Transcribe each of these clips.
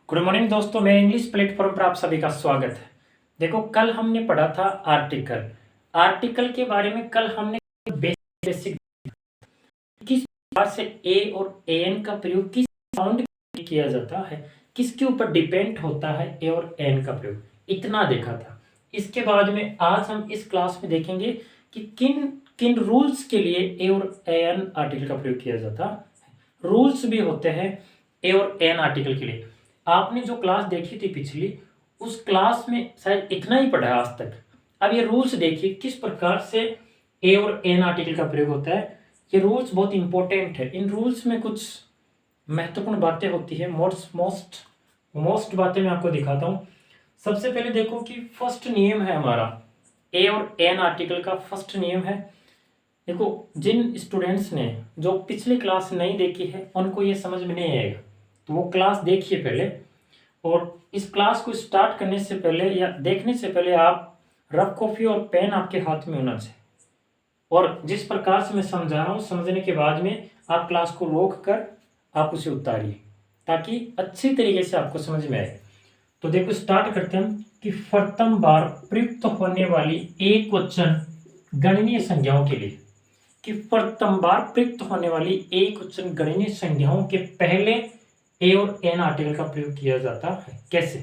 Good morning दोस्तों, मेरे English platform पर आप सभी का स्वागत है। देखो, कल हमने पढ़ा था आर्टिकल। आर्टिकल के बारे में कल हमने बेसिक किस प्रकार से ए और एन का प्रयोग किस साउंड किया जाता है, किसके ऊपर डिपेंड होता है ए और एन का प्रयोग, इतना देखा था। इसके बाद में आज हम इस क्लास में देखेंगे कि किन किन रूल्स के लिए ए और एन आर्टिकल का प्रयोग किया जाता है। रूल्स भी होते हैं ए और एन आर्टिकल के लिए। आपने जो क्लास देखी थी पिछली, उस क्लास में शायद इतना ही पढ़ा है आज तक। अब ये रूल्स देखिए किस प्रकार से ए और एन आर्टिकल का प्रयोग होता है। ये रूल्स बहुत इंपॉर्टेंट है। इन रूल्स में कुछ महत्वपूर्ण बातें होती है। मोस्ट बातें मैं आपको दिखाता हूँ। सबसे पहले देखो कि फर्स्ट नियम है हमारा ए और एन आर्टिकल का। फर्स्ट नियम है, देखो, जिन स्टूडेंट्स ने जो पिछली क्लास नहीं देखी है उनको ये समझ में नहीं आएगा, तो वो क्लास देखिए पहले। और इस क्लास को स्टार्ट करने से पहले या देखने से पहले आप रफ कॉपी और पेन आपके हाथ में होना चाहिए। और जिस प्रकार से मैं समझा रहा हूँ, समझने के बाद में आप क्लास को रोक कर आप उसे उतारिए, ताकि अच्छी तरीके से आपको समझ में आए। तो देखो, स्टार्ट करते हैं कि प्रथम बार प्रयुक्त होने वाली एक वचन गणनीय संज्ञाओं के लिए, कि प्रथम बार प्रयुक्त होने वाली एक वचन गणनीय संज्ञाओं के पहले ए और एन आर्टिकल का प्रयोग किया जाता है। कैसे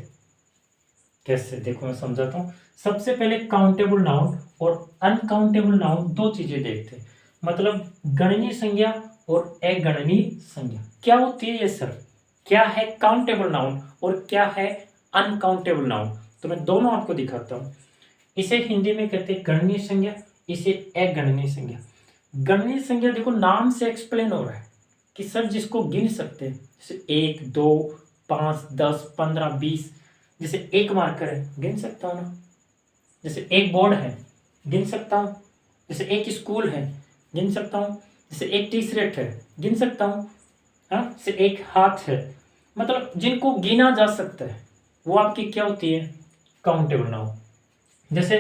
कैसे देखो, मैं समझाता हूँ। सबसे पहले काउंटेबल नाउन और अनकाउंटेबल नाउन दो चीजें देखते हैं। मतलब गणनीय संज्ञा और अगणनीय संज्ञा क्या होती है ये सर? क्या है काउंटेबल नाउन और क्या है अनकाउंटेबल नाउन? तो मैं दोनों आपको दिखाता हूँ। इसे हिंदी में कहते हैं गणनीय संज्ञा, इसे अगणनीय संज्ञा। गणनीय संज्ञा देखो, नाम से एक्सप्लेन हो रहा है कि सर जिसको गिन सकते हैं, जैसे 1 2 5 10 15 20। जैसे एक मार्कर है, गिन सकता हूँ ना। जैसे एक बोर्ड है, गिन सकता हूँ। जैसे एक स्कूल है, गिन सकता हूँ। जैसे एक टी शर्ट है, गिन सकता हूँ। हाँ, जैसे एक हाथ है। मतलब जिनको गिना जा सकता है वो आपकी क्या होती है? Countable noun. जैसे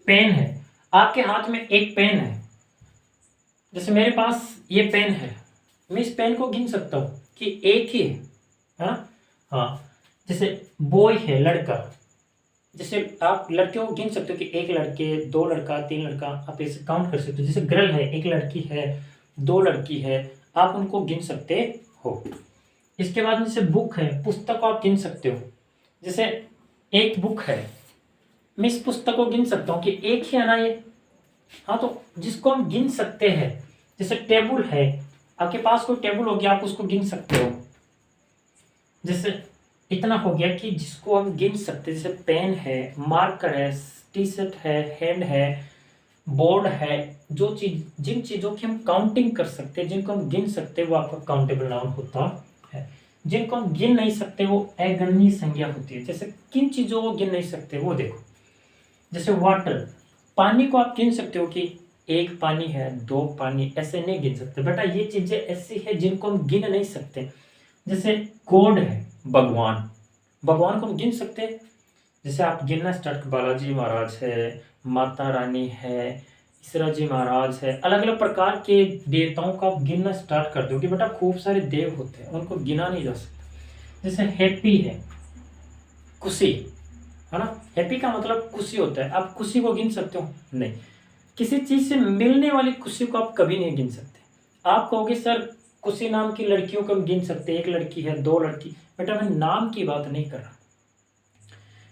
पेन है, आपके हाथ में एक पेन है। जैसे मेरे पास ये पेन है, मैं इस पेन को गिन सकता हूँ कि एक ही है। हाँ हाँ। जैसे बॉय है, लड़का। जैसे आप लड़के को गिन सकते हो कि एक लड़के, दो लड़का, तीन लड़का, आप ऐसे काउंट कर सकते हो। जैसे गर्ल है, एक लड़की है, दो लड़की है, आप उनको गिन सकते हो। इसके बाद जैसे बुक है, पुस्तक को आप गिन सकते हो। जैसे एक बुक है, मैं इस पुस्तक को गिन सकता हूँ कि एक ही है ना ये। हाँ, तो जिसको हम गिन सकते हैं। जैसे टेबल है, आपके पास कोई टेबल हो गया, आप उसको गिन सकते हो। जैसे इतना हो गया कि जिसको हम गिन सकते हैं। जैसे पेन है, मार्कर है, टी शर्ट है, हैंड है, बोर्ड है। जो चीज, जिन चीजों की हम काउंटिंग कर सकते हैं, जिनको हम गिन सकते हैं, वो आपका काउंटेबल नाउन होता है। जिनको हम गिन नहीं सकते वो अगणनीय संज्ञा होती है। जैसे किन चीजों को गिन नहीं सकते वो देखो। जैसे वाटर, पानी को आप गिन सकते हो कि एक पानी है, दो पानी, ऐसे नहीं गिन सकते बेटा। ये चीजें ऐसी है जिनको हम गिन नहीं सकते। जैसे गॉड है, भगवान, भगवान को हम गिन सकते हैं। जैसे आप गिनना स्टार्ट, बालाजी महाराज है, माता रानी है, ईश्वरा जी महाराज है, अलग अलग प्रकार के देवताओं का आप गिनना स्टार्ट कर दो कि बेटा खूब सारे देव होते हैं, उनको गिना नहीं जा सकता। जैसे हैप्पी है, खुशी है ना। हैप्पी का मतलब खुशी होता है। आप खुशी को गिन सकते हो? नहीं। किसी चीज से मिलने वाली खुशी को आप कभी नहीं गिन सकते। आप कहोगे सर खुशी नाम की लड़कियों को हम गिन सकते हैं, एक लड़की है, दो लड़की। बेटा मैं नाम की बात नहीं कर रहा,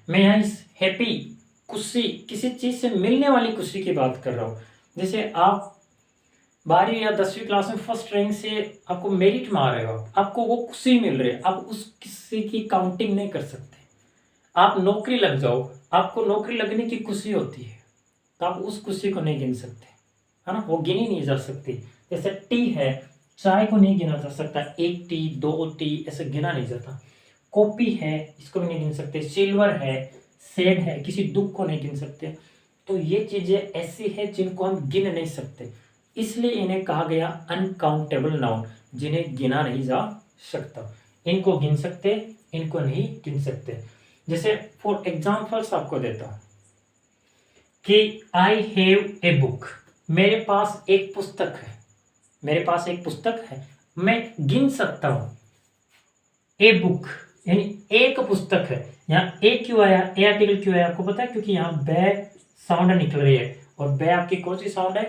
मैं यहाँ इस हैप्पी, खुशी, किसी चीज से मिलने वाली खुशी की बात कर रहा हूँ। जैसे आप 12वीं या 10वीं क्लास में फर्स्ट रैंक से आपको मेरिट में आ रहे हो, आपको वो खुशी मिल रही है, आप उस किसी की काउंटिंग नहीं कर सकते। आप नौकरी लग जाओ, आपको नौकरी लगने की खुशी होती है, तो आप उस खुशी को नहीं गिन सकते, है ना। वो गिनी नहीं जा सकती। जैसे टी है, चाय को नहीं गिना जा सकता, एक टी, दो टी, ऐसे गिना नहीं जाता। कॉपी है, इसको भी नहीं गिन सकते। सिल्वर है, सेड है, किसी दुख को नहीं गिन सकते। तो ये चीजें ऐसी है जिनको हम गिन नहीं सकते, इसलिए इन्हें कहा गया अनकाउंटेबल नाउन, जिन्हें गिना नहीं जा सकता। इनको गिन सकते, इनको नहीं गिन सकते। जैसे फॉर एग्जाम्पल्स आपको देता हूं कि आई हैव ए बुक, मेरे पास एक पुस्तक है, मेरे पास एक पुस्तक है, मैं गिन सकता हूं ए बुक, यानी एक पुस्तक है। यहाँ ए क्यों आया, ए आर्टिकल क्यों आया आपको पता है, क्योंकि यहाँ बे साउंड निकल रही है और बे आपकी कौन सी साउंड है,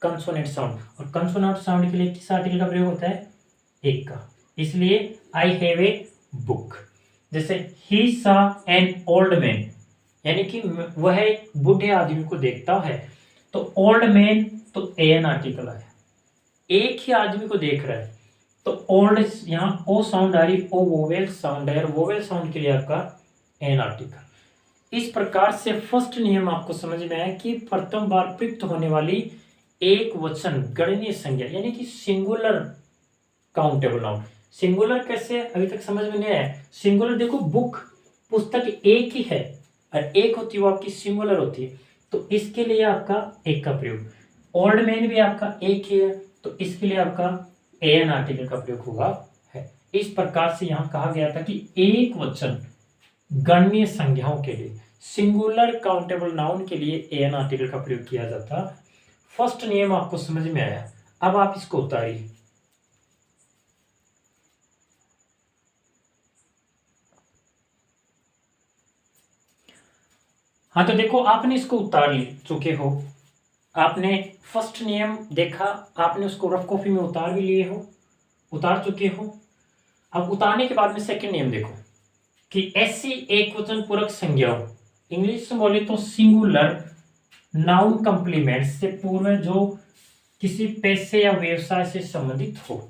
कंसोनेंट साउंड, और कंसोनेंट साउंड के लिए किस आर्टिकल का प्रयोग होता है, एक का, इसलिए आई हैव ए बुक। जैसे ही सा एन ओल्ड मैन, यानी कि वह एक बूढ़े आदमी को देखता है, तो ओल्ड मैन तो एन आर्टिकल आया, एक ही आदमी को देख रहा है, तो ओल्ड यहाँ ओ साउंड आ रही, ओ वोवेल साउंड है, और वोवेल साउंड के लिए आपका एन आर्टिकल। इस प्रकार से फर्स्ट नियम आपको समझ में आया कि प्रथम बार प्रयुक्त होने वाली एक वचन गणनीय संज्ञा यानी कि सिंगुलर काउंटेबल नाउन। सिंगुलर कैसे, अभी तक समझ में नहीं आया। सिंगुलर देखो, बुक पुस्तक एक ही है और एक होती है वो आपकी सिंगुलर होती है, तो इसके लिए आपका एक का प्रयोग। ओल्ड मैन भी आपका एक ही है, तो इसके लिए आपका एन आर्टिकल का प्रयोग हुआ है। इस प्रकार से यहां कहा गया था कि एक वचन गणनीय संज्ञाओं के लिए, सिंगुलर काउंटेबल नाउन के लिए एन आर्टिकल का प्रयोग किया जाता। फर्स्ट नियम आपको समझ में आया, अब आप इसको उतारिए। हाँ, तो देखो आपने इसको उतार चुके हो, आपने फर्स्ट नियम देखा, आपने उसको रफ कॉपी में उतार भी लिए हो, उतार चुके हो। अब उतारने के बाद में सेकंड नियम देखो कि ऐसी एक वचन पूरक संज्ञाओं, इंग्लिश में बोले तो सिंगुलर नाउन कंप्लीमेंट से पूर्व जो किसी पेशे या व्यवसाय से संबंधित हो।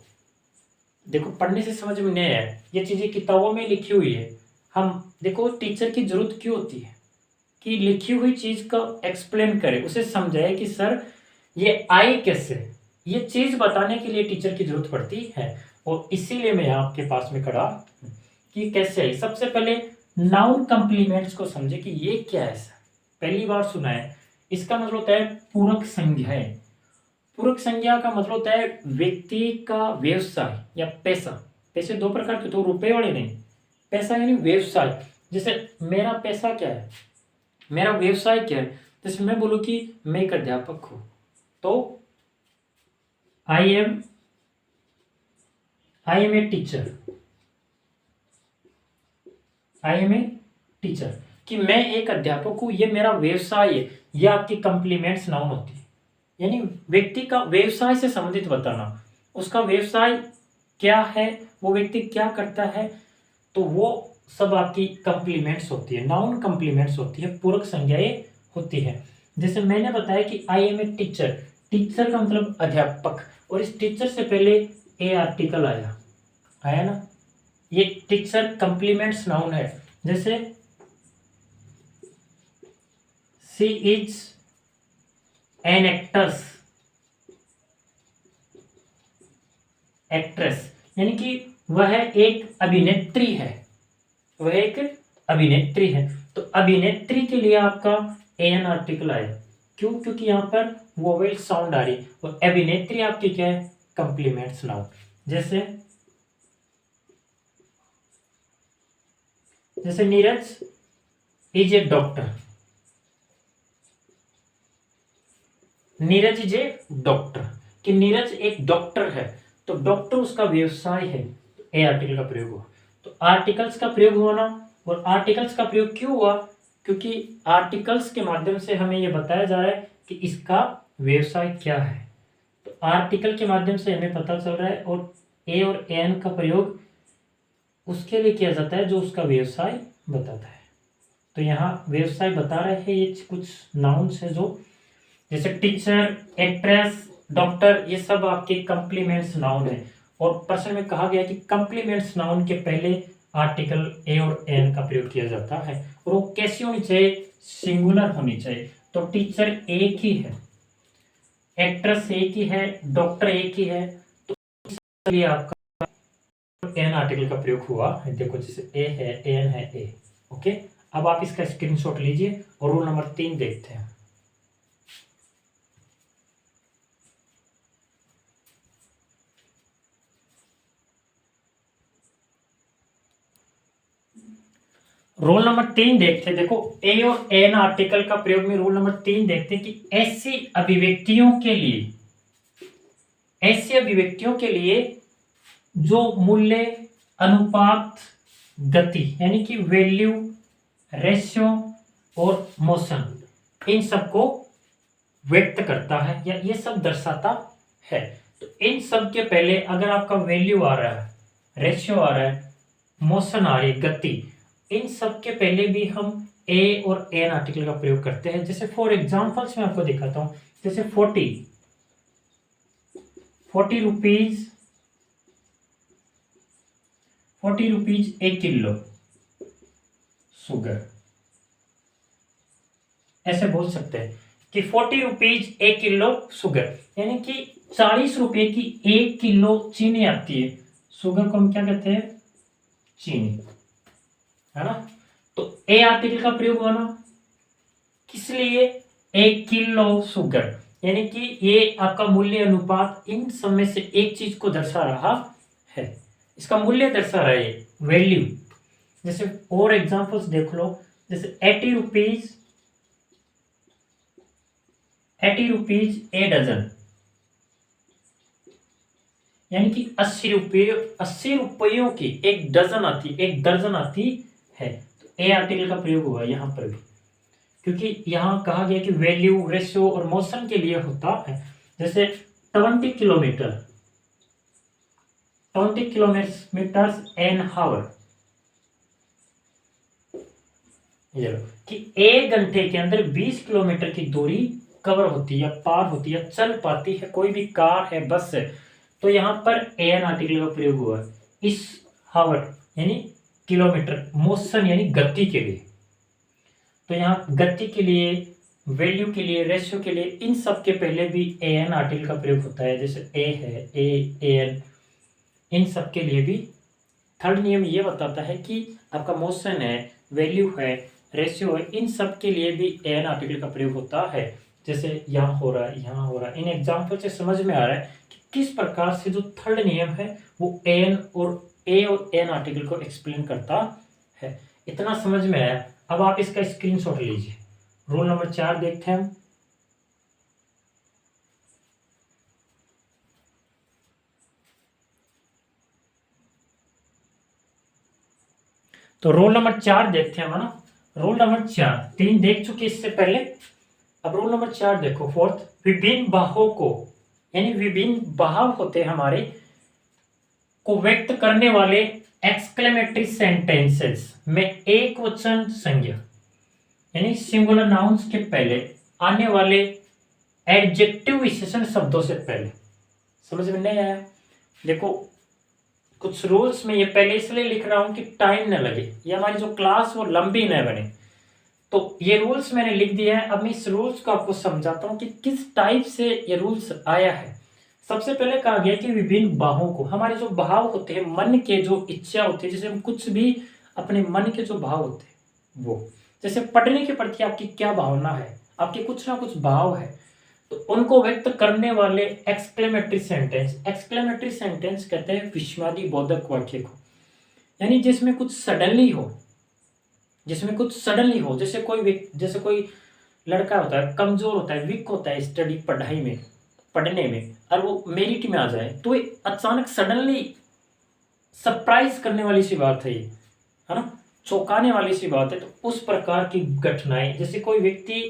देखो पढ़ने से समझ में नहीं आया, ये चीजें किताबों में लिखी हुई है। हम देखो टीचर की जरूरत क्यों होती है कि लिखी हुई चीज का एक्सप्लेन करे, उसे समझाए कि सर ये आई कैसे, ये चीज बताने के लिए टीचर की जरूरत पड़ती है। और इसीलिए मैं आपके पास में खड़ा कि कैसे आई। सबसे पहले नाउन कंप्लीमेंट्स को समझे कि ये क्या है, पहली बार सुना है। इसका मतलब होता है पूरक संज्ञाएं। पूरक संज्ञा का मतलब होता है व्यक्ति का व्यवसाय या पैसा। पैसे दो प्रकार के, तो रुपए वाले नहीं, पैसा यानी व्यवसाय। जैसे मेरा पैसा क्या है, मेरा व्यवसाय क्या है। जैसे मैं बोलूं कि मैं एक अध्यापक हूं, तो I am a teacher, I am a teacher, कि मैं एक अध्यापक हूं, ये मेरा व्यवसाय है। ये आपकी कंप्लीमेंट्स नाउन होती है, यानी व्यक्ति का व्यवसाय से संबंधित बताना, उसका व्यवसाय क्या है, वो व्यक्ति क्या करता है, तो वो सब आपकी कंप्लीमेंट्स होती है, नाउन कंप्लीमेंट्स होती है, पूरक संज्ञाएं होती है। जैसे मैंने बताया कि I am a teacher, teacher का मतलब अध्यापक, और इस टीचर से पहले ए आर्टिकल आया ना, ये टीचर कंप्लीमेंट्स नाउन है। जैसे शी इज एन एक्ट्रेस, यानी कि वह एक अभिनेत्री है, वह एक अभिनेत्री है। तो अभिनेत्री के लिए आपका एन आर्टिकल आया, क्यों, क्योंकि यहां पर वोवेल साउंड आ रही, और अभिनेत्री आपकी क्या है, कंप्लीमेंट्स नाउन। जैसे Neeraj is a doctor, Neeraj is a doctor, कि नीरज एक डॉक्टर है, तो डॉक्टर उसका व्यवसाय है, ए आर्टिकल का प्रयोग हुआ। तो आर्टिकल्स का प्रयोग हुआ ना, और आर्टिकल्स का प्रयोग क्यों हुआ, क्योंकि आर्टिकल्स के माध्यम से हमें यह बताया जा रहा है कि इसका व्यवसाय क्या है। तो आर्टिकल के माध्यम से हमें पता चल रहा है, और ए और एन का प्रयोग उसके लिए किया जाता है जो उसका व्यवसाय बताता है। तो यहाँ व्यवसाय बता रहे हैं ये कुछ नाउन्स है, जो जैसे टीचर, एक्ट्रेस, डॉक्टर, ये सब आपके कंप्लीमेंट्स नाउन है। और प्रश्न में कहा गया कि कंप्लीमेंट्स नाउन के पहले आर्टिकल ए और एन का प्रयोग किया जाता है, और वो कैसी होनी चाहिए, सिंगुलर होनी चाहिए। तो टीचर एक ही है, एक्ट्रेस एक ही है, डॉक्टर एक ही है, तो इसलिए आपका एन आर्टिकल का प्रयोग हुआ। देखो जैसे ए है, एन है, ए। ओके, अब आप इसका स्क्रीनशॉट लीजिए और रूल नंबर 3 देखते हैं। रूल नंबर 3 देखते हैं। देखो ए और एन आर्टिकल का प्रयोग में रूल नंबर 3 देखते हैं कि ऐसी अभिव्यक्तियों के लिए जो मूल्य, अनुपात, गति यानी कि वैल्यू, रेशियो और मोशन, इन सबको व्यक्त करता है या ये सब दर्शाता है। तो इन सब के पहले अगर आपका वैल्यू आ रहा है, रेशियो आ रहा है, मोशन आ रही है, गति, इन सब के पहले भी हम ए और एन आर्टिकल का प्रयोग करते हैं। जैसे फॉर एग्जांपल्स मैं आपको दिखाता हूं, जैसे 40 रुपीज, 40 रुपीज 1 किलो शुगर, ऐसे बोल सकते हैं कि 40 रुपीज 1 किलो शुगर, यानी कि 40 रुपए की 1 किलो चीनी आती है। शुगर को हम क्या कहते हैं? चीनी, है ना। तो ए आर्टिकल का प्रयोग हुआ ना, किस लिए? 1 किलो शुगर, यानी कि ये आपका मूल्य अनुपात इन सब में से एक चीज को दर्शा रहा है, इसका मूल्य दर्शा रहा है, वैल्यू। जैसे और एग्जांपल्स देख लो, जैसे 80 रुपीज ए डजन, यानी कि 80 रुपयों की एक डजन आती, एक दर्जन आती है। तो ए आर्टिकल का प्रयोग हुआ यहां पर भी, क्योंकि यहां कहा गया कि वैल्यू, रेशियो और मोशन के लिए होता है। जैसे 20 किलोमीटर एन हावर, कि 1 घंटे के अंदर 20 किलोमीटर की दूरी कवर होती है या पार होती है, चल पाती है कोई भी कार है, बस है। तो यहाँ पर एन आर्टिकल का प्रयोग हुआ है इस हावर यानी किलोमीटर, मोशन यानी गति के लिए। तो यहाँ गति के लिए, वैल्यू के लिए, रेशियो के लिए, इन सब के पहले भी एन आर्टिकल का प्रयोग होता है। जैसे ए है, एन, इन सब के लिए भी थर्ड नियम ये बताता है कि आपका मोशन है, वैल्यू है, रेशियो है, इन सब के लिए भी एन आर्टिकल का प्रयोग होता है। जैसे यहाँ हो रहा है, यहाँ हो रहा है। इन एग्जाम्पल से समझ में आ रहा है कि किस प्रकार से जो थर्ड नियम है वो एन और ए और एन आर्टिकल को एक्सप्लेन करता है। इतना समझ में आया। अब आप इसका स्क्रीनशॉट लीजिए। रूल नंबर 4 देखते हैं हम। तो रोल नंबर 4 देखते हैं हम, ना। रोल नंबर 4, 3 देख चुके इससे पहले। अब रोल नंबर 4 देखो, फोर्थ, विभिन्न बाहों को, यानी विभिन्न भाव होते हैं हमारे, को व्यक्त करने वाले एक्सक्लेमेटरी सेंटेंसेस में एक वचन संज्ञा यानी सिंगुलर नाउन्स के पहले आने वाले एडजेक्टिव विशेषण शब्दों से पहले। समझ में नहीं आया? देखो, कुछ रूल्स में ये पहले इसलिए लिख रहा हूं कि टाइम न लगे, ये हमारी जो क्लास वो लंबी न बने। तो ये रूल्स मैंने लिख दिया है। अब मैं इस रूल्स को आपको समझाता हूं कि किस टाइप से ये रूल्स आया है। सबसे पहले कहा गया कि विभिन्न भावों को, हमारे जो भाव होते हैं, मन के जो इच्छा होती है, जैसे हम कुछ भी अपने मन के जो भाव होते हैं वो, जैसे पढ़ने के प्रति आपकी क्या भावना है, आपके कुछ ना कुछ भाव है, तो उनको व्यक्त करने वाले एक्सक्लेमेटरी सेंटेंस। एक्सक्लेमेटरी सेंटेंस कहते हैं विस्मयादि बोधक वाक्य को, यानी जिसमें कुछ सडनली हो, जैसे कोई लड़का होता है, कमजोर होता है, वीक होता है स्टडी, पढ़ाई में, पढ़ने में, और वो मेरिट में आ जाए, तो अचानक सडनली सरप्राइज करने वाली सी बात है ये, है ना, चौंकाने वाली सी बात है। तो उस प्रकार की घटनाएं, जैसे कोई व्यक्ति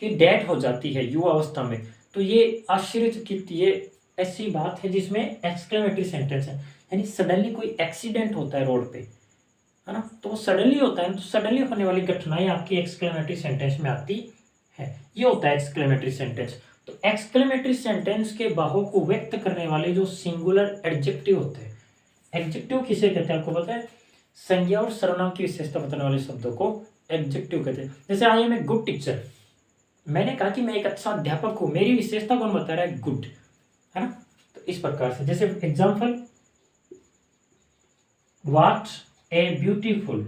की डेथ हो जाती है युवा अवस्था में, तो ये आश्चर्यचकित, ये ऐसी बात है जिसमें एक्सक्लेमेटरी सेंटेंस है, यानी सडनली कोई एक्सीडेंट होता है रोड पे, है ना, तो वो सडनली होता है, तो सडनली होने वाली घटनाएं आपकी एक्सक्लेमेटरी सेंटेंस में आती है। ये होता है एक्सक्लेमेटरी सेंटेंस। तो एक्सक्लेमेटरी सेंटेंस के बाहों को व्यक्त करने वाले जो सिंगुलर एडजेक्टिव होते हैं, एडजेक्टिव किसे कहते हैं आपको पता है? संज्ञा और सर्वनाम की विशेषता बताने वाले शब्दों को एडजेक्टिव कहते हैं। जैसे I am a good teacher, मैंने कहा कि मैं एक अच्छा अध्यापक हूं, मेरी विशेषता कौन बता रहा है? गुड, है ना। तो इस प्रकार से, जैसे example, what a beautiful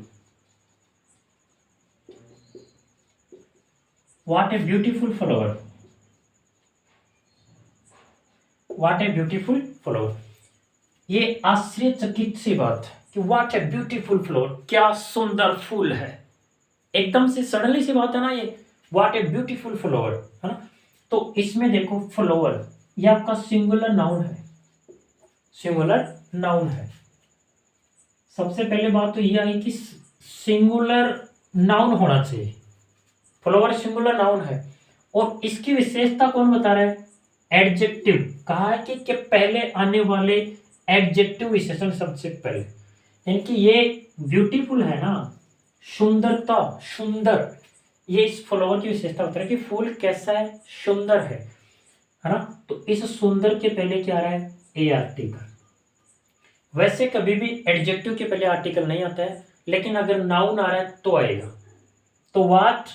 flower, what a beautiful flower, ये आश्चर्यचकित सी बात है कि व्हाट ए ब्यूटीफुल फ्लावर, क्या सुंदर फूल है, एकदम से सडनली सी बात है ना ये, व्हाट ए ब्यूटीफुल फ्लावर, है ना। तो इसमें देखो, फ्लावर ये आपका सिंगुलर नाउन है, सिंगुलर नाउन है, सबसे पहले बात तो यह आई कि सिंगुलर नाउन होना चाहिए, फ्लावर सिंगुलर नाउन है। और इसकी विशेषता कौन बता रहा है? एडजेक्टिव। कहा है कि पहले आने वाले एडजेक्टिव विशेषण सबसे पहले, यानी कि ये ब्यूटीफुल है ना, सुंदरता, सुंदर, ये इस फ्लावर की विशेषता बता रहा है कि फूल कैसा है, सुंदर है ना। तो इस सुंदर के पहले क्या आ रहा है? ए आर्टिकल। वैसे कभी भी एडजेक्टिव के पहले आर्टिकल नहीं आता है, लेकिन अगर नाउन आ रहा है तो आएगा। तो व्हाट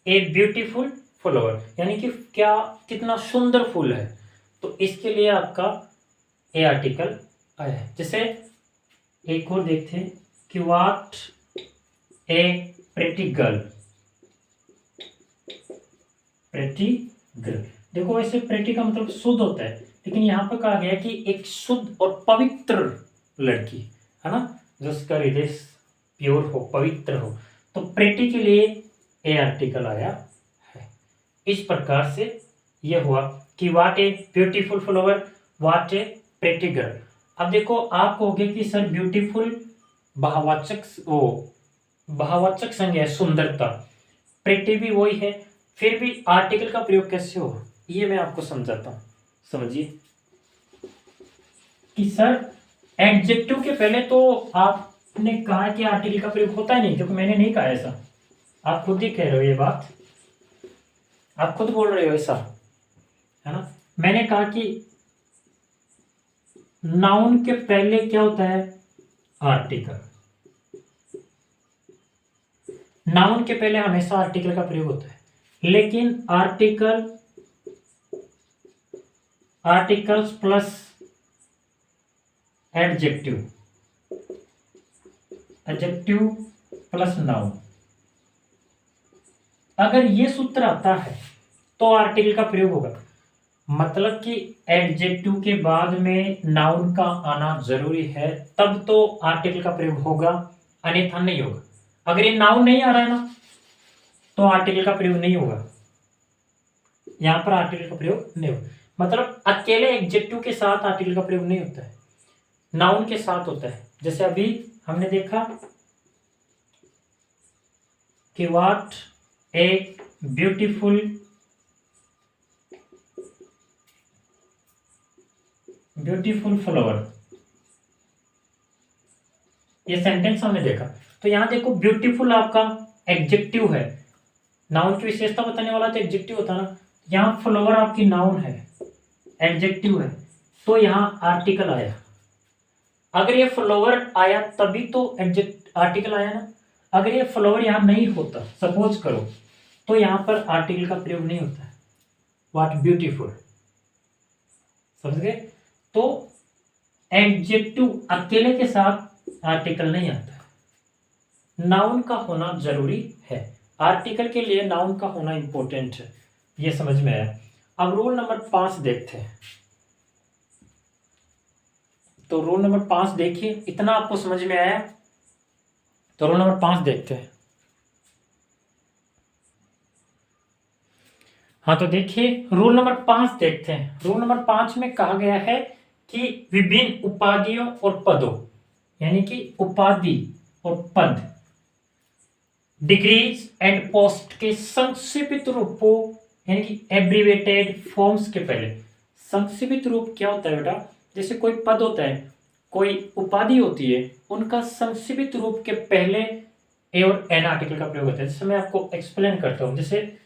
ए ब्यूटीफुल फ्लावर, यानी कि क्या, कितना सुंदर फूल है, तो इसके लिए आपका ए आर्टिकल आया है। जैसे एक और देखते हैं कि what A pretty girl, pretty girl. देखो वैसे प्रेटी का मतलब शुद्ध होता है, लेकिन यहाँ पर कहा गया कि एक शुद्ध और पवित्र लड़की, है ना, जिसका हृदय प्योर हो, पवित्र हो। तो प्रेटी के लिए ए आर्टिकल आया है। इस प्रकार से यह हुआ कि what a beautiful flower, what A pretty girl. अब देखो आप कहोगे कि सर ब्यूटीफुल बहुवाचक संज्ञा है, सुंदरता, प्रेटी भी वही है, फिर भी आर्टिकल का प्रयोग कैसे हो, ये मैं आपको समझाता हूं। समझिए कि सर एडजेक्टिव के पहले तो आपने कहा कि आर्टिकल का प्रयोग होता ही नहीं, क्योंकि मैंने नहीं कहा ऐसा, आप खुद ही कह रहे हो ये बात, आप खुद बोल रहे हो ऐसा, है ना। मैंने कहा कि नाउन के पहले क्या होता है? आर्टिकल। नाउन के पहले हमेशा आर्टिकल का प्रयोग होता है, लेकिन articles plus adjective plus noun, अगर ये सूत्र आता है तो आर्टिकल का प्रयोग होगा। मतलब कि एडजेक्टिव के बाद में नाउन का आना जरूरी है, तब तो आर्टिकल का प्रयोग होगा, अन्यथा नहीं होगा। अगर ये नाउन नहीं आ रहा है ना, तो आर्टिकल का प्रयोग नहीं होगा, यहां पर आर्टिकल का प्रयोग नहीं होगा। मतलब अकेले एडजेक्टिव के साथ आर्टिकल का प्रयोग नहीं होता है, नाउन के साथ होता है। जैसे अभी हमने देखा कि व्हाट ए ब्यूटीफुल फ्लावर, ये सेंटेंस हमने देखा। तो यहां देखो ब्यूटीफुल आपका एडजेक्टिव है, नाउन की विशेषता बताने वाला तो एडजेक्टिव होता ना, यहां फ्लावर आपकी नाउन है, एडजेक्टिव है, तो यहां आर्टिकल आया। अगर ये फ्लावर आया तभी तो आर्टिकल आया ना, अगर ये फ्लावर यहां नहीं होता, सपोज करो, तो यहां पर आर्टिकल का प्रयोग नहीं होता है। व्हाट ब्यूटीफुल, समझ गए। तो एडजेक्टिव अकेले के साथ आर्टिकल नहीं आता है, नाउन का होना जरूरी है, आर्टिकल के लिए नाउन का होना इंपॉर्टेंट है, ये समझ में आया। अब रूल नंबर 5 देखते हैं। तो रूल नंबर 5 देखिए, इतना आपको समझ में आया, तो रूल नंबर 5 देखते हैं। हाँ तो देखिए रूल नंबर 5 देखते हैं। रूल नंबर 5 में कहा गया है कि विभिन्न उपाधियों और पदों, यानी कि उपाधि और पद, डिग्रीज एंड पोस्ट के संक्षिप्त रूपों, यानी कि एब्रीवेटेड फॉर्म्स के पहले, संक्षिप्त रूप क्या होता है बेटा? जैसे कोई पद होता है, कोई उपाधि होती है, उनका संक्षिप्त रूप के पहले ए और एन आर्टिकल का प्रयोग होता है। जैसे मैं आपको एक्सप्लेन करता हूं, जैसे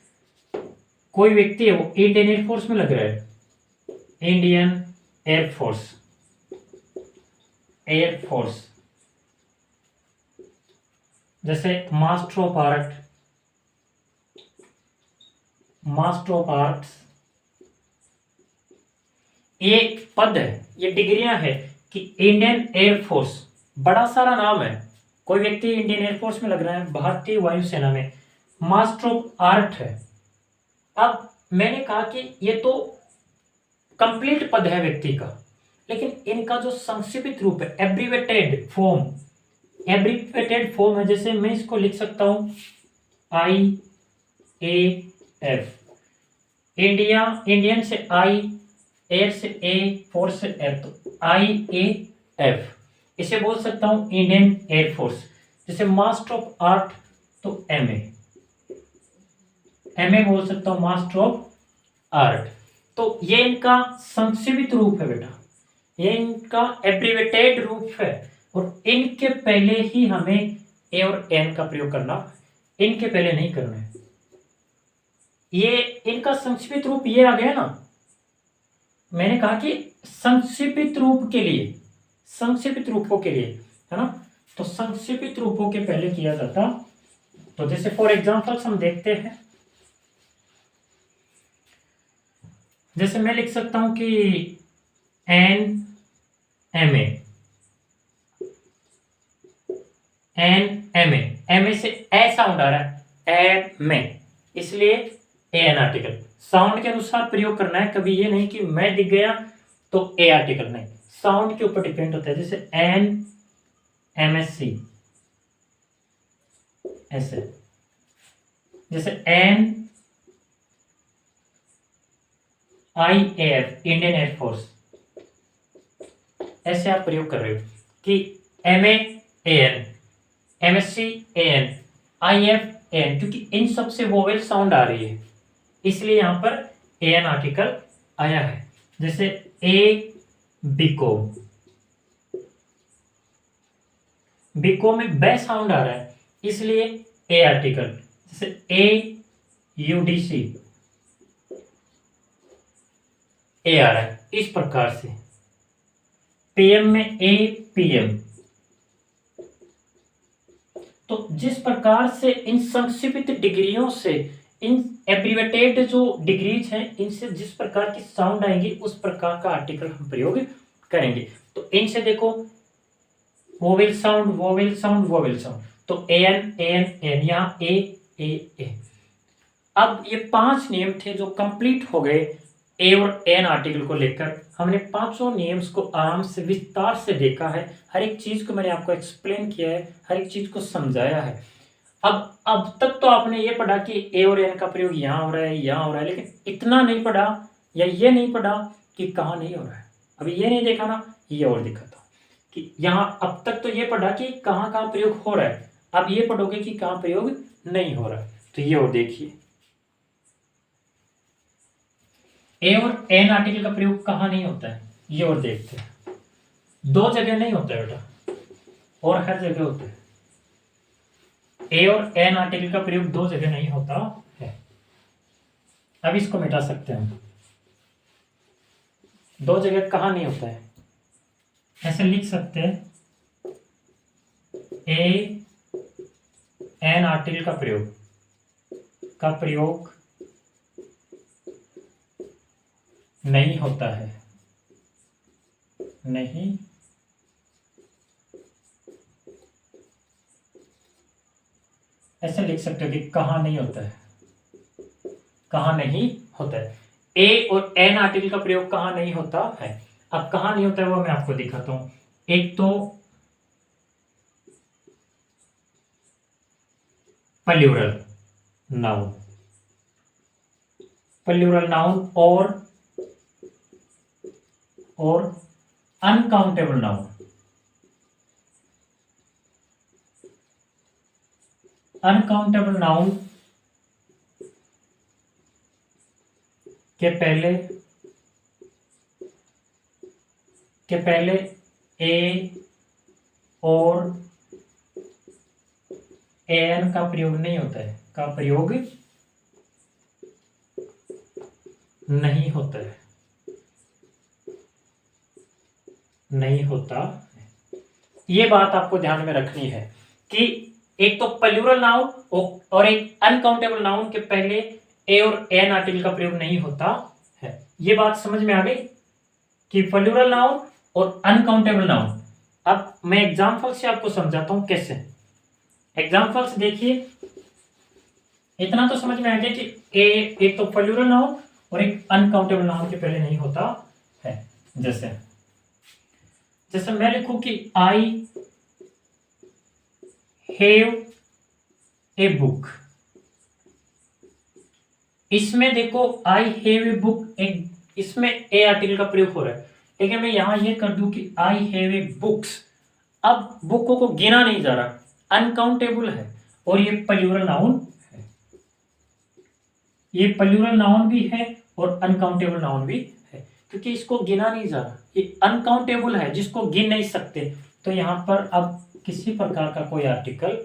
कोई व्यक्ति है, वो इंडियन एयरफोर्स में लग रहा है, इंडियन एयरफोर्स, जैसे मास्टर ऑफ आर्ट्स, एक पद है, ये डिग्रियां है कि इंडियन एयरफोर्स, बड़ा सारा नाम है, कोई व्यक्ति इंडियन एयरफोर्स में लग रहा है, भारतीय वायुसेना में, मास्टर ऑफ आर्ट है। अब मैंने कहा कि ये तो कंप्लीट पद है व्यक्ति का, लेकिन इनका जो संक्षिप्त रूप है, एब्रीवेटेड फॉर्म है, जैसे मैं इसको लिख सकता हूं IAF, इंडियन से आई, एयर से ए, फोर्स से एफ, तो IAF। इसे बोल सकता हूं इंडियन एयरफोर्स। जैसे मास्टर ऑफ आर्ट तो एमए, एमए बोल सकता हूं मास्टर ऑफ आर्ट। तो ये इनका संक्षिप्त रूप है बेटा, ये इनका एब्रिवेटेड रूप है, और इनके पहले ही हमें ए और एन का प्रयोग करना, इनके पहले नहीं करना है। ये इनका संक्षिप्त रूप ये आ गया ना, मैंने कहा कि संक्षिप्त रूप के लिए, संक्षिप्त रूपों के लिए, है ना, तो संक्षिप्त रूपों के पहले किया जाता। तो जैसे फॉर एग्जांपल्स हम देखते हैं, जैसे मैं लिख सकता हूं कि एन एम ए से ए साउंड आ रहा है, एम ए, इसलिए ए एन आर्टिकल साउंड के अनुसार प्रयोग करना है। कभी ये नहीं कि मैं दिख गया तो ए आर्टिकल, नहीं, साउंड के ऊपर डिपेंड होता है। जैसे एन एम एस सी ऐसे, जैसे N I A F Indian air force, ऐसे आप प्रयोग कर रहे हो कि M A N, M S C A N, I F N, क्योंकि इन सब से वोवेल साउंड आ रही है, इसलिए यहां पर ए एन आर्टिकल आया है। जैसे ए बीकॉम, बीकॉम में बे साउंड आ रहा है, इसलिए ए आर्टिकल। जैसे ए यूडीसी, ए आ रहा है, इस प्रकार से। पीएम में ए पीएम। तो जिस प्रकार से इन संक्षिप्त डिग्रियों से, इन एब्रिवेटेड जो डिग्रीज हैं, इनसे जिस प्रकार की साउंड आएंगी उस प्रकार का आर्टिकल हम प्रयोग करेंगे। तो इनसे देखो vowel sound, vowel sound, vowel sound, तो एन एन एन, यहाँ ए ए। अब ये 5 नियम थे जो कंप्लीट हो गए ए और एन आर्टिकल को लेकर। हमने 5 नियम्स को आराम से विस्तार से देखा है, हर एक चीज को मैंने आपको एक्सप्लेन किया है, हर एक चीज को समझाया है। अब तक तो आपने ये पढ़ा कि ए और एन का प्रयोग यहाँ हो रहा है, यहाँ हो रहा है, लेकिन इतना नहीं पढ़ा या ये नहीं पढ़ा कि कहाँ नहीं हो रहा है। अभी ये नहीं देखा ना, ये और दिखाता हूँ कि यहाँ, अब तक तो ये पढ़ा कि कहाँ कहाँ प्रयोग हो रहा है, अब ये पढ़ोगे कि कहाँ प्रयोग नहीं हो रहा है। तो ये और देखिए, ए और एन आर्टिकल का प्रयोग कहाँ नहीं होता है, ये और देखते हैं। 2 जगह नहीं होता है बेटा, और हर जगह होता है। ए और एन आर्टिकल का प्रयोग 2 जगह नहीं होता है। अब इसको मिटा सकते हैं, 2 जगह कहाँ नहीं होता है, ऐसे लिख सकते हैं, ए एन आर्टिकल का प्रयोग नहीं होता है, नहीं ऐसे लिख सकते हो कि कहाँ नहीं होता है, कहाँ नहीं होता है। ए और एन आर्टिकल का प्रयोग कहाँ नहीं होता है। अब कहाँ नहीं होता है वो मैं आपको दिखाता हूं। एक तो प्लूरल नाउन, प्लूरल नाउन और अनकाउंटेबल नाउन। अनकाउंटेबल नाउन के पहले ए और एन का प्रयोग नहीं होता है, का प्रयोग नहीं होता है, नहीं होता है। ये बात आपको ध्यान में रखनी है कि एक तो प्लूरल नाउन और एक अनकाउंटेबल नाउन के पहले ए और एन आर्टिकल का प्रयोग नहीं होता है। ये बात समझ में आ गई कि प्लूरल नाउन और अनकाउंटेबल नाउन। अब मैं एग्जांपल से आपको समझाता हूं कैसे। एग्जांपल्स देखिए, इतना तो समझ में आ गया कि एक तो प्लूरल नाउन और एक अनकाउंटेबल नाउन के पहले नहीं होता है। जैसे मैं लिखूं कि आई हैव ए बुक, इसमें देखो आई हैव ए बुक, इसमें ए आर्टिकल का प्रयोग हो रहा है, लेकिन मैं यहां ये कर दूं कि आई हैव ए बुक्स, अब बुकों को गिना नहीं जा रहा, अनकाउंटेबल है। और ये प्लूरल नाउन है, ये प्लूरल नाउन भी है और अनकाउंटेबल नाउन भी है, क्योंकि इसको गिना नहीं जा रहा, ये अनकाउंटेबल है जिसको गिन नहीं सकते। तो यहाँ पर अब किसी प्रकार का कोई आर्टिकल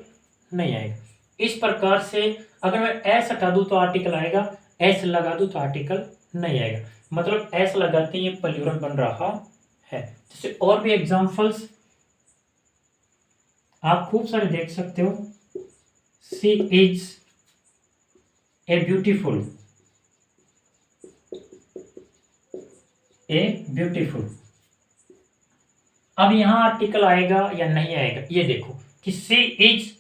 नहीं आएगा। इस प्रकार से अगर मैं एस हटा दूं तो आर्टिकल आएगा, एस लगा दूं तो आर्टिकल नहीं आएगा। मतलब एस लगाते ये प्लूरल बन रहा है। जैसे और भी एग्जांपल्स आप खूब सारे देख सकते हो। She is a beautiful, a beautiful. अब यहां आर्टिकल आएगा या नहीं आएगा, ये देखो कि शी इज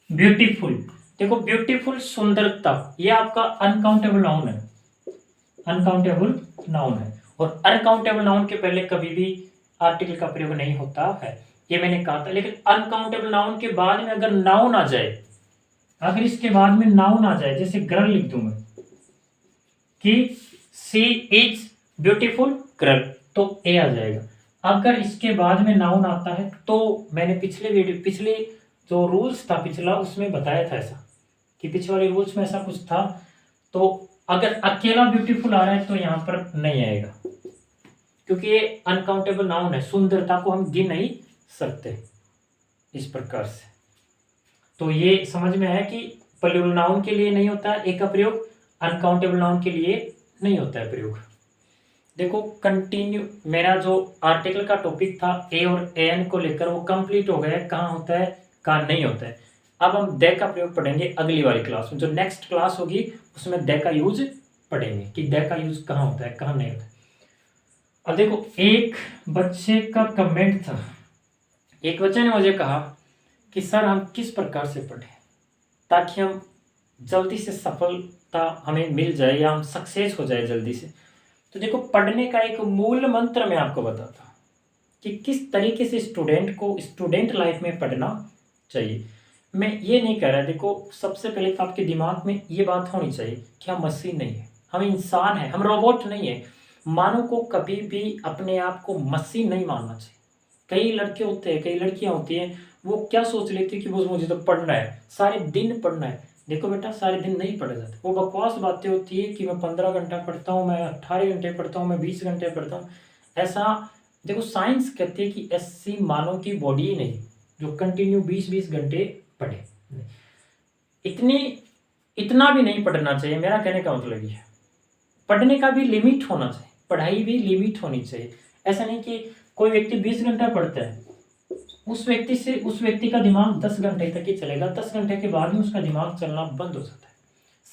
ब्यूटीफुल। देखो ब्यूटीफुल सुंदरता, ये आपका अनकाउंटेबल नाउन है, अनकाउंटेबल नाउन है। और अनकाउंटेबल नाउन के पहले कभी भी आर्टिकल का प्रयोग नहीं होता है, ये मैंने कहा था। लेकिन अनकाउंटेबल नाउन के बाद में अगर नाउन आ जाए, अगर इसके बाद में नाउन आ जाए, जैसे गर्ल लिख दूं मैं कि शी इज ब्यूटीफुल गर्ल, तो ए आ जाएगा। अगर इसके बाद में नाउन आता है तो मैंने पिछले जो रूल्स था पिछला, उसमें बताया था ऐसा कि पिछले वाले रूल्स में ऐसा कुछ था। तो अगर अकेला ब्यूटीफुल आ रहा है तो यहाँ पर नहीं आएगा, क्योंकि ये अनकाउंटेबल नाउन है, सुंदरता को हम गिन नहीं सकते इस प्रकार से। तो ये समझ में आया कि प्लूरल नाउन के लिए नहीं होता है ए का प्रयोग, अनकाउंटेबल नाउन के लिए नहीं होता है प्रयोग। देखो कंटिन्यू, मेरा जो आर्टिकल का टॉपिक था ए और एन को लेकर वो कंप्लीट हो गया, कहाँ होता है कहाँ नहीं होता है। अब हम दे का प्रयोग पढ़ेंगे अगली वाली क्लास में, जो नेक्स्ट क्लास होगी उसमें दे का यूज पढ़ेंगे कि दे का यूज कहाँ होता है कहाँ नहीं होता है। अब देखो एक बच्चे का कमेंट था, एक बच्चे ने मुझे कहा कि सर हम किस प्रकार से पढ़ें ताकि हम जल्दी से सफलता हमें मिल जाए या हम सक्सेस हो जाए जल्दी से। तो देखो पढ़ने का एक मूल मंत्र मैं आपको बताता हूँ कि किस तरीके से स्टूडेंट को स्टूडेंट लाइफ में पढ़ना चाहिए। मैं ये नहीं कह रहा, देखो सबसे पहले तो आपके दिमाग में ये बात होनी चाहिए कि हम मशीन नहीं है, हम इंसान है, हम रोबोट नहीं है। मानव को कभी भी अपने आप को मशीन नहीं मानना चाहिए। कई लड़के होते हैं, कई लड़कियां होती हैं, वो क्या सोच लेती है कि वो मुझे तो पढ़ना है, सारे दिन पढ़ना है। देखो बेटा सारे दिन नहीं पढ़ा जाता, वो बकवास बातें होती है कि मैं 15 घंटा पढ़ता हूँ, मैं 18 घंटे पढ़ता हूँ, मैं 20 घंटे पढ़ता हूँ। ऐसा देखो साइंस कहती है कि ऐसी मानव की बॉडी ही नहीं जो कंटिन्यू 20-20 घंटे पढ़े। इतना भी नहीं पढ़ना चाहिए, मेरा कहने का मतलब ये है। पढ़ने का भी लिमिट होना चाहिए, पढ़ाई भी लिमिट होनी चाहिए। ऐसा नहीं कि कोई व्यक्ति 20 घंटा पढ़ता है, उस व्यक्ति का दिमाग 10 घंटे तक ही चलेगा, 10 घंटे के बाद में उसका दिमाग चलना बंद हो जाता है।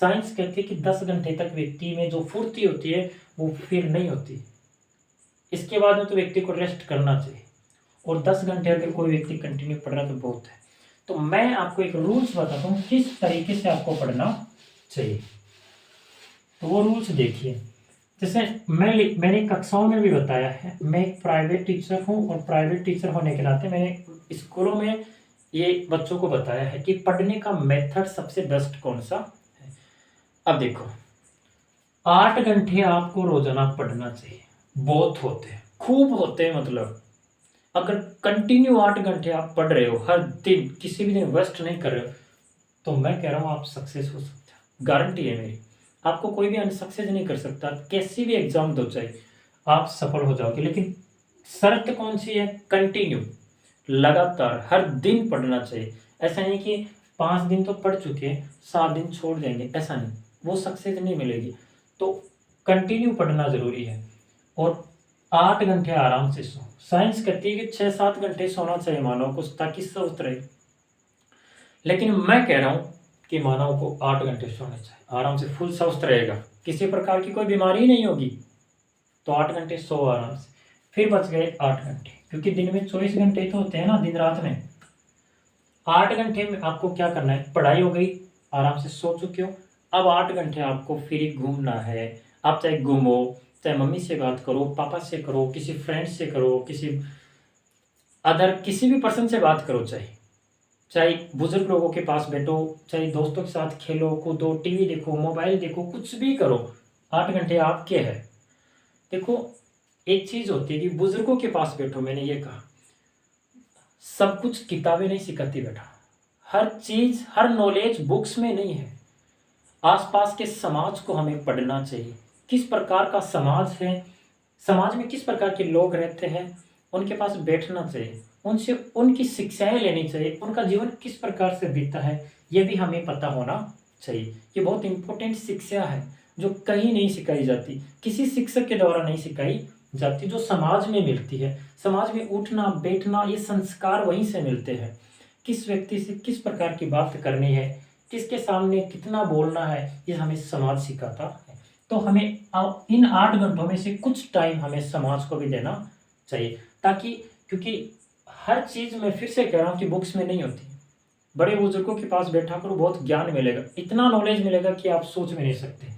साइंस कहती है कि 10 घंटे तक व्यक्ति में जो फुर्ती होती है वो फिर नहीं होती, इसके बाद में तो व्यक्ति को रेस्ट करना चाहिए। और 10 घंटे अगर कोई व्यक्ति कंटिन्यू पढ़ रहा तो बहुत है। तो मैं आपको एक रूल्स बताता हूँ किस तरीके से आपको पढ़ना चाहिए। तो वो रूल्स देखिए, जैसे मैंने कक्षाओं में भी बताया है, मैं एक प्राइवेट टीचर हूँ और प्राइवेट टीचर होने के नाते मैंने स्कूलों में ये बच्चों को बताया है कि पढ़ने का मेथड सबसे बेस्ट कौन सा है। अब देखो 8 घंटे आपको रोजाना पढ़ना चाहिए, बहुत होते हैं, खूब होते हैं। मतलब अगर कंटिन्यू 8 घंटे आप पढ़ रहे हो हर दिन, किसी भी दिन वेस्ट नहीं कर रहे हो, तो मैं कह रहा हूँ आप सक्सेस हो सकते हो, गारंटी है मेरी। आपको कोई भी अनसक्सेस नहीं कर सकता, कैसी भी एग्जाम दो चाहे, आप सफल हो जाओगे। लेकिन शर्त कौन सी है, कंटिन्यू, लगातार हर दिन पढ़ना चाहिए। ऐसा नहीं कि 5 दिन तो पढ़ चुके हैं 7 दिन छोड़ देंगे, ऐसा नहीं, वो सक्सेस नहीं मिलेगी। तो कंटिन्यू पढ़ना जरूरी है। और 8 घंटे आराम से सो। साइंस कहती है कि 6-7 घंटे सोना चाहिए मानव को ताकि स्वस्थ रहे, लेकिन मैं कह रहा हूँ कि मानव को 8 घंटे सोने चाहिए, आराम से फुल स्वस्थ रहेगा, किसी प्रकार की कोई बीमारी नहीं होगी। तो 8 घंटे सो आराम से, फिर बच गए 8 घंटे, क्योंकि दिन में 24 घंटे तो होते हैं ना, दिन रात में। 8 घंटे में आपको क्या करना है, पढ़ाई हो गई, आराम से सो चुके हो, अब 8 घंटे आपको फिर घूमना है। आप चाहे घूमो, चाहे मम्मी से बात करो, पापा से करो, किसी फ्रेंड से करो, किसी भी पर्सन से बात करो, चाहे बुजुर्ग लोगों के पास बैठो, चाहे दोस्तों के साथ खेलो कूदो, टीवी देखो, मोबाइल देखो, कुछ भी करो, 8 घंटे आपके हैं। देखो एक चीज होती है कि बुजुर्गों के पास बैठो, मैंने ये कहा सब कुछ किताबें नहीं सिखाती बेटा, हर चीज़, हर नॉलेज बुक्स में नहीं है। आसपास के समाज को हमें पढ़ना चाहिए, किस प्रकार का समाज है, समाज में किस प्रकार के लोग रहते हैं, उनके पास बैठना चाहिए, उनसे उनकी शिक्षाएं लेनी चाहिए, उनका जीवन किस प्रकार से बीता है ये भी हमें पता होना चाहिए। ये बहुत इंपॉर्टेंट शिक्षा है जो कहीं नहीं सिखाई जाती, किसी शिक्षक के द्वारा नहीं सिखाई जाती, जो समाज में मिलती है। समाज में उठना बैठना ये संस्कार वहीं से मिलते हैं। किस व्यक्ति से किस प्रकार की बात करनी है, किसके सामने कितना बोलना है, ये हमें समाज सिखाता है। तो हमें इन 8 घंटों में से कुछ टाइम हमें समाज को भी देना चाहिए, ताकि, क्योंकि हर चीज़ मैं फिर से कह रहा हूँ कि बुक्स में नहीं होती। बड़े बुजुर्गों के पास बैठा करो, बहुत ज्ञान मिलेगा, इतना नॉलेज मिलेगा कि आप सोच में नहीं सकते।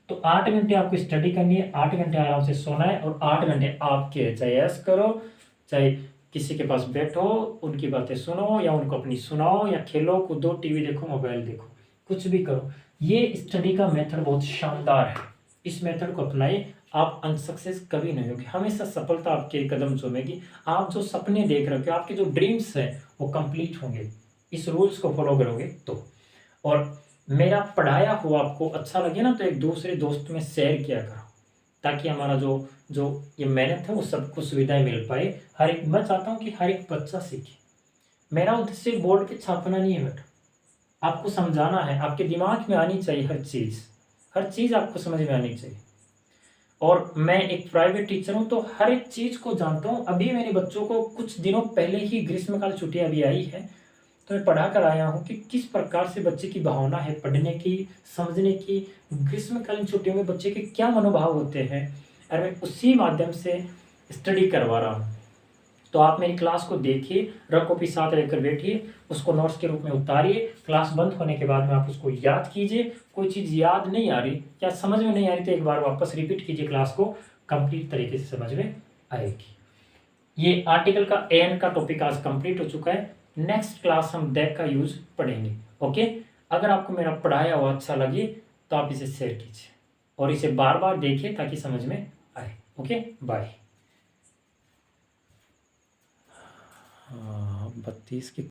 तो 8 घंटे आपको स्टडी करनी है, 8 घंटे आराम से सोना है, और 8 घंटे आपके, चाहे ऐश करो, चाहे किसी के पास बैठो, उनकी बातें सुनो या उनको अपनी सुनाओ, या खेलो कूदो, टीवी देखो, मोबाइल देखो, कुछ भी करो। ये स्टडी का मेथड बहुत शानदार है, इस मेथड को अपनाइए, आप अनसक्सेस कभी नहीं होगी, हमेशा सफलता आपके कदम चूमेगी। आप जो सपने देख रहे हो, आपके जो ड्रीम्स हैं वो कंप्लीट होंगे, इस रूल्स को फॉलो करोगे तो। और मेरा पढ़ाया हुआ आपको अच्छा लगे ना, तो एक दूसरे दोस्त में शेयर किया करो, ताकि हमारा जो जो ये मेहनत है वो सबको सुविधाएं मिल पाए। हर एक, मैं चाहता हूँ कि हर एक बच्चा सीखे। मेरा उद्देश्य बोर्ड पे छापना नहीं है बेटा, आपको समझाना है, आपके दिमाग में आनी चाहिए हर चीज़, हर चीज़ आपको समझ में आनी चाहिए। और मैं एक प्राइवेट टीचर हूँ, तो हर एक चीज़ को जानता हूँ। अभी मेरे बच्चों को कुछ दिनों पहले ही ग्रीष्मकाल छुट्टियाँ अभी आई है, तो मैं पढ़ा कर आया हूँ कि किस प्रकार से बच्चे की भावना है पढ़ने की, समझने की, ग्रीष्मकालीन छुट्टियों में बच्चे के क्या मनोभाव होते हैं, और मैं उसी माध्यम से स्टडी करवा रहा हूँ। तो आप मेरी क्लास को देखिए, रफ कॉपी साथ लेकर बैठिए, उसको नोट्स के रूप में उतारिए, क्लास बंद होने के बाद में आप उसको याद कीजिए। कोई चीज़ याद नहीं आ रही या समझ में नहीं आ रही तो एक बार वापस रिपीट कीजिए, क्लास को कंप्लीट तरीके से समझ में आएगी। ये आर्टिकल का एन का टॉपिक आज कंप्लीट हो चुका है। नेक्स्ट क्लास हम दैट का यूज पढ़ेंगे। ओके, अगर आपको मेरा पढ़ाया हुआ अच्छा लगे तो आप इसे शेयर कीजिए और इसे बार बार देखिए ताकि समझ में आए। Okay, bye. 32 की